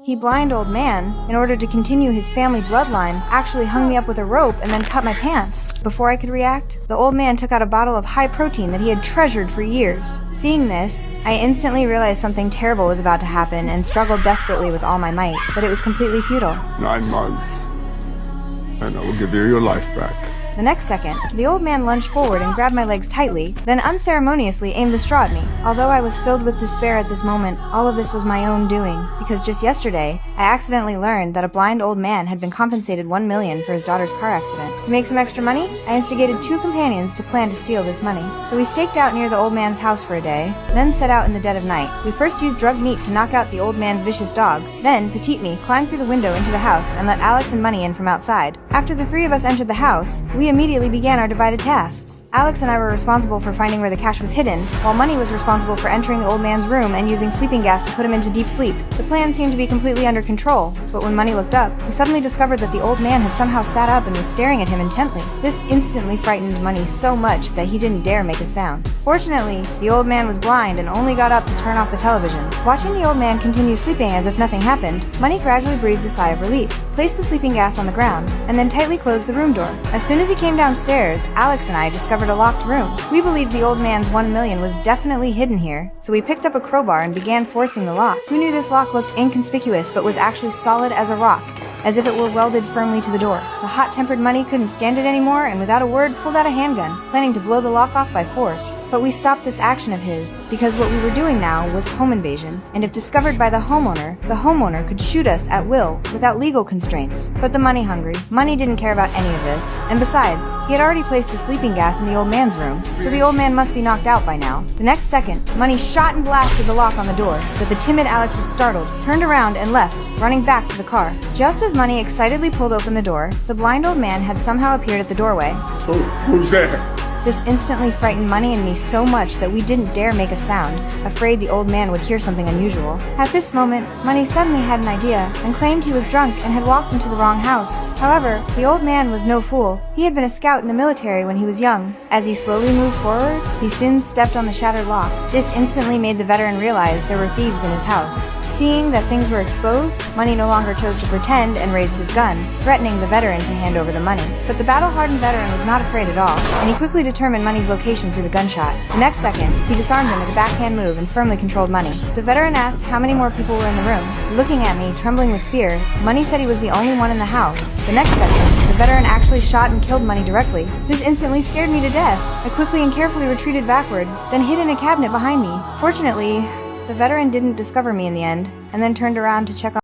He blind old man, in order to continue his family bloodline, actually hung me up with a rope and then cut my pants. Before I could react, the old man took out a bottle of high protein that he had treasured for years. Seeing this, I instantly realized something terrible was about to happen and struggled desperately with all my might, but it was completely futile. 9 months, and I will give you your life back. The next second, the old man lunged forward and grabbed my legs tightly, then unceremoniously aimed the straw at me. Although I was filled with despair at this moment, all of this was my own doing, because just yesterday, I accidentally learned that a blind old man had been compensated $1 million for his daughter's car accident. To make some extra money, I instigated 2 companions to plan to steal this money. So we staked out near the old man's house for a day, then set out in the dead of night. We first used drugged meat to knock out the old man's vicious dog. Then, Petite Me climbed through the window into the house and let Alex and Money in from outside. After the 3 of us entered the house, we immediately began our divided tasks. Alex and I were responsible for finding where the cash was hidden, while Money was responsible for entering the old man's room and using sleeping gas to put him into deep sleep. The plan seemed to be completely under control, but when Money looked up, he suddenly discovered that the old man had somehow sat up and was staring at him intently. This instantly frightened Money so much that he didn't dare make a sound. Fortunately, the old man was blind and only got up to turn off the television. Watching the old man continue sleeping as if nothing happened, Money gradually breathed a sigh of relief, placed the sleeping gas on the ground, and then tightly closed the room door. As soon as he came downstairs, Alex and I discovered a locked room. We believed the old man's $1 million was definitely hidden here, so we picked up a crowbar and began forcing the lock. Who knew this lock looked inconspicuous but was actually solid as a rock, as if it were welded firmly to the door. The hot-tempered Money couldn't stand it anymore and without a word pulled out a handgun, planning to blow the lock off by force. But we stopped this action of his, because what we were doing now was home invasion, and if discovered by the homeowner could shoot us at will without legal constraints. But the money-hungry, Money didn't care about any of this, and besides, he had already placed the sleeping gas in the old man's room, so the old man must be knocked out by now. The next second, Money shot and blasted the lock on the door, but the timid Alex was startled, turned around and left, running back to the car. Just as Money excitedly pulled open the door, the blind old man had somehow appeared at the doorway. Who's there? This instantly frightened Money and me so much that we didn't dare make a sound, afraid the old man would hear something unusual. At this moment, Money suddenly had an idea and claimed he was drunk and had walked into the wrong house. However, the old man was no fool. He had been a scout in the military when he was young. As he slowly moved forward, he soon stepped on the shattered lock. This instantly made the veteran realize there were thieves in his house. Seeing that things were exposed, Money no longer chose to pretend and raised his gun, threatening the veteran to hand over the money. But the battle-hardened veteran was not afraid at all, and he quickly determined Money's location through the gunshot. The next second, he disarmed him with a backhand move and firmly controlled Money. The veteran asked how many more people were in the room. Looking at me, trembling with fear, Money said he was the only one in the house. The next second, the veteran actually shot and killed Money directly. This instantly scared me to death. I quickly and carefully retreated backward, then hid in a cabinet behind me. Fortunately, the veteran didn't discover me in the end, and then turned around to check on